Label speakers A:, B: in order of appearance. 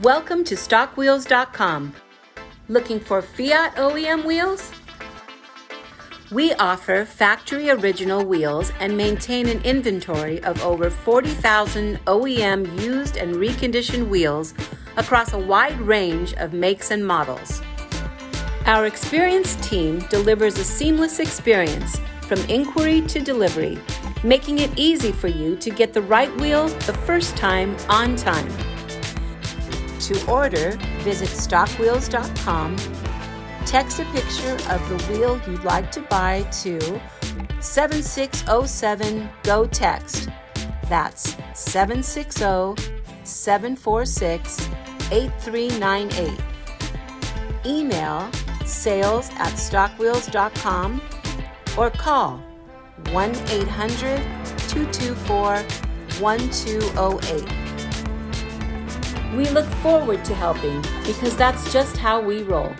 A: Welcome to StockWheels.com. Looking for Fiat OEM wheels? We offer factory original wheels and maintain an inventory of over 40,000 OEM used and reconditioned wheels across a wide range of makes and models. Our experienced team delivers a seamless experience from inquiry to delivery, making it easy for you to get the right wheel the first time on time. To order, visit StockWheels.com, text a picture of the wheel you'd like to buy to 7607 GO TEXT. That's 760-746-8398. Email sales@StockWheels.com or call 1-800-224-1208. We look forward to helping because that's just how we roll.